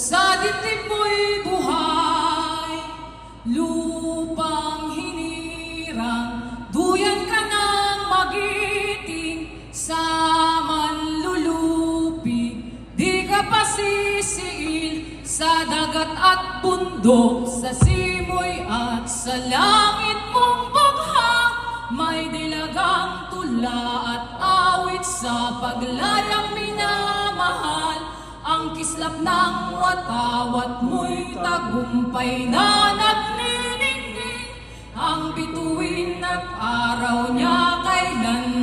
Sa dibdib mo'y buhay, lupang hinirang, duyan ka ng magiting sa manlulupi. Di ka pasisiil sa dagat at bundok, sa simoy at sa langit mong bughang. May dilagang tula at awit sa paglayang minamahal. Ang kislap ng watawat mo'y tagumpay na nagniningning. Ang bituin at araw niya kailan